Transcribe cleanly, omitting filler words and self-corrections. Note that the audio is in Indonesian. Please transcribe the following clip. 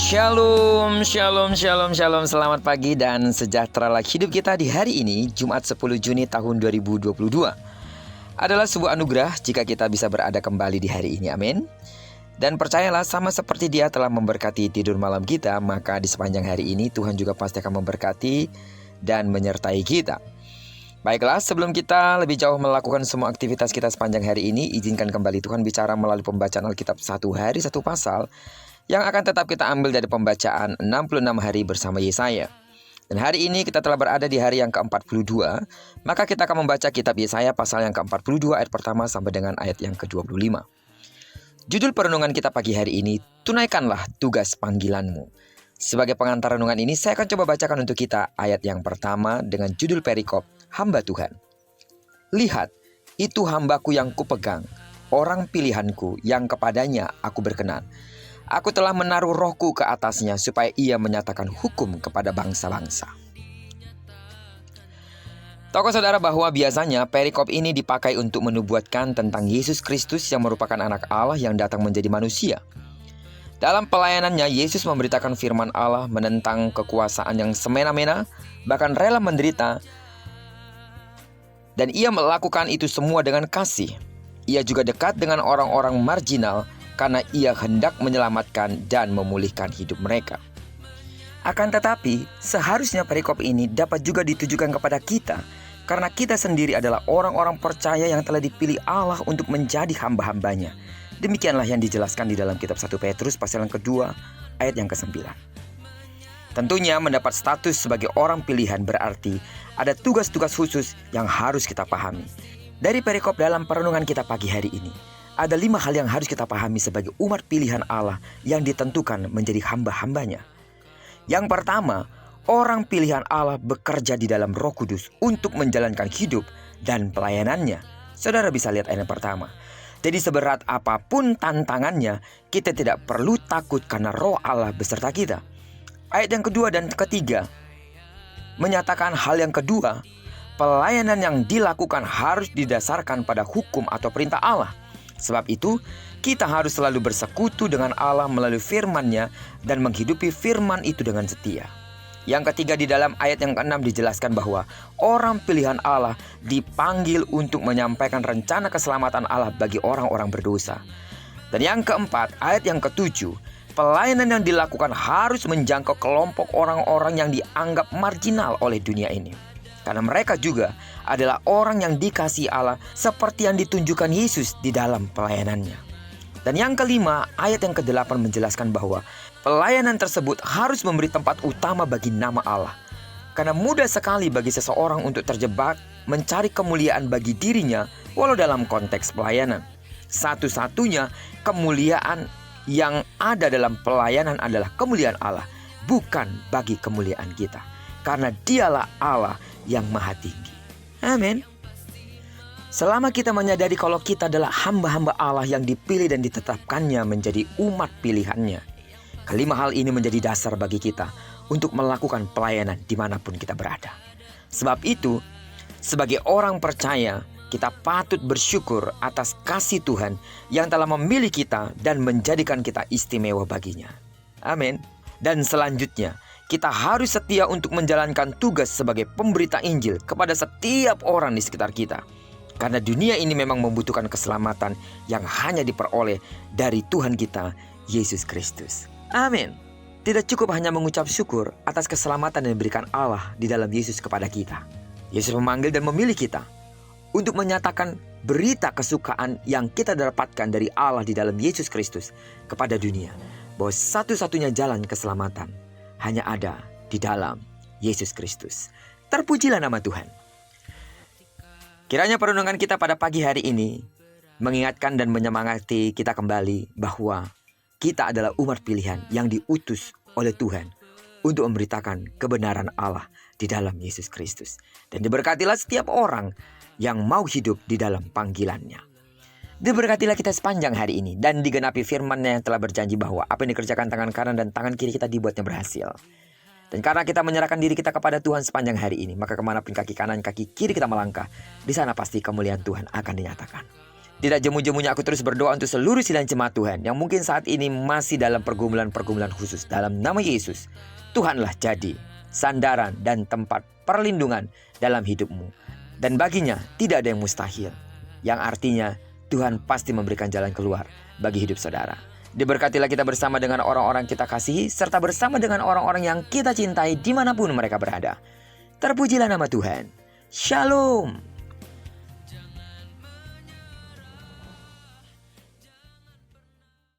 Shalom, shalom, shalom, shalom. Selamat pagi dan sejahteralah hidup kita di hari ini, Jumat 10 Juni tahun 2022. Adalah sebuah anugerah jika kita bisa berada kembali di hari ini, amin. Dan percayalah, sama seperti Dia telah memberkati tidur malam kita, maka di sepanjang hari ini Tuhan juga pasti akan memberkati dan menyertai kita. Baiklah, sebelum kita lebih jauh melakukan semua aktivitas kita sepanjang hari ini, izinkan kembali Tuhan bicara melalui pembacaan Alkitab satu hari satu pasal yang akan tetap kita ambil dari pembacaan 66 hari bersama Yesaya. Dan hari ini kita telah berada di hari yang ke-42, maka kita akan membaca kitab Yesaya pasal yang ke-42 ayat pertama sampai dengan ayat yang ke-25. Judul perenungan kita pagi hari ini, tunaikanlah tugas panggilanmu. Sebagai pengantar renungan ini, saya akan coba bacakan untuk kita ayat yang pertama dengan judul perikop, Hamba Tuhan. Lihat, itu hambaku yang kupegang, orang pilihanku yang kepadanya aku berkenan. Aku telah menaruh rohku ke atasnya supaya ia menyatakan hukum kepada bangsa-bangsa. Tahu saudara bahwa biasanya perikop ini dipakai untuk menubuatkan tentang Yesus Kristus yang merupakan anak Allah yang datang menjadi manusia. Dalam pelayanannya, Yesus memberitakan firman Allah menentang kekuasaan yang semena-mena, bahkan rela menderita. Dan ia melakukan itu semua dengan kasih. Ia juga dekat dengan orang-orang marginal, karena ia hendak menyelamatkan dan memulihkan hidup mereka. Akan tetapi, seharusnya perikop ini dapat juga ditujukan kepada kita, karena kita sendiri adalah orang-orang percaya yang telah dipilih Allah untuk menjadi hamba-hambanya. Demikianlah yang dijelaskan di dalam kitab 1 Petrus pasal yang kedua, ayat yang ke-9. Tentunya mendapat status sebagai orang pilihan berarti ada tugas-tugas khusus yang harus kita pahami. Dari perikop dalam perenungan kita pagi hari ini, ada 5 hal yang harus kita pahami sebagai umat pilihan Allah yang ditentukan menjadi hamba-hambanya. Yang pertama, orang pilihan Allah bekerja di dalam Roh Kudus untuk menjalankan hidup dan pelayanannya. Saudara bisa lihat ayat yang pertama. Jadi seberat apapun tantangannya, kita tidak perlu takut karena Roh Allah beserta kita. Ayat yang kedua dan ketiga menyatakan hal yang kedua, pelayanan yang dilakukan harus didasarkan pada hukum atau perintah Allah. Sebab itu, kita harus selalu bersekutu dengan Allah melalui firman-Nya dan menghidupi firman itu dengan setia. Yang ketiga, di dalam ayat yang ke-6 dijelaskan bahwa orang pilihan Allah dipanggil untuk menyampaikan rencana keselamatan Allah bagi orang-orang berdosa. Dan yang keempat, ayat yang ke-7, pelayanan yang dilakukan harus menjangkau kelompok orang-orang yang dianggap marginal oleh dunia ini. Karena mereka juga adalah orang yang dikasihi Allah seperti yang ditunjukkan Yesus di dalam pelayanannya. Dan yang kelima, ayat yang ke-8 menjelaskan bahwa pelayanan tersebut harus memberi tempat utama bagi nama Allah. Karena mudah sekali bagi seseorang untuk terjebak mencari kemuliaan bagi dirinya walau dalam konteks pelayanan. Satu-satunya kemuliaan yang ada dalam pelayanan adalah kemuliaan Allah, bukan bagi kemuliaan kita. Karena Dialah Allah yang maha tinggi. Amin. Selama kita menyadari kalau kita adalah hamba-hamba Allah yang dipilih dan ditetapkannya menjadi umat pilihannya, kelima hal ini menjadi dasar bagi kita untuk melakukan pelayanan dimanapun kita berada. Sebab itu, sebagai orang percaya, kita patut bersyukur atas kasih Tuhan yang telah memilih kita dan menjadikan kita istimewa baginya. Amin. Dan selanjutnya, kita harus setia untuk menjalankan tugas sebagai pemberita Injil kepada setiap orang di sekitar kita. Karena dunia ini memang membutuhkan keselamatan yang hanya diperoleh dari Tuhan kita, Yesus Kristus. Amin. Tidak cukup hanya mengucap syukur atas keselamatan yang diberikan Allah di dalam Yesus kepada kita. Yesus memanggil dan memilih kita untuk menyatakan berita kesukaan yang kita dapatkan dari Allah di dalam Yesus Kristus kepada dunia. Bahwa satu-satunya jalan keselamatan hanya ada di dalam Yesus Kristus. Terpujilah nama Tuhan. Kiranya perenungan kita pada pagi hari ini mengingatkan dan menyemangati kita kembali bahwa kita adalah umat pilihan yang diutus oleh Tuhan untuk memberitakan kebenaran Allah di dalam Yesus Kristus. Dan diberkatilah setiap orang yang mau hidup di dalam panggilannya. Diberkatilah kita sepanjang hari ini dan digenapi firman-Nya yang telah berjanji bahwa apa yang dikerjakan tangan kanan dan tangan kiri kita dibuatnya berhasil. Dan karena kita menyerahkan diri kita kepada Tuhan sepanjang hari ini, maka kemanapun kaki kanan, kaki kiri kita melangkah, di sana pasti kemuliaan Tuhan akan dinyatakan. Tidak jemu-jemunya aku terus berdoa untuk seluruh sidang jemaat Tuhan yang mungkin saat ini masih dalam pergumulan-pergumulan khusus. Dalam nama Yesus, Tuhanlah jadi sandaran dan tempat perlindungan dalam hidupmu. Dan baginya tidak ada yang mustahil. Yang artinya Tuhan pasti memberikan jalan keluar bagi hidup saudara. Diberkatilah kita bersama dengan orang-orang kita kasihi, serta bersama dengan orang-orang yang kita cintai dimanapun mereka berada. Terpujilah nama Tuhan. Shalom.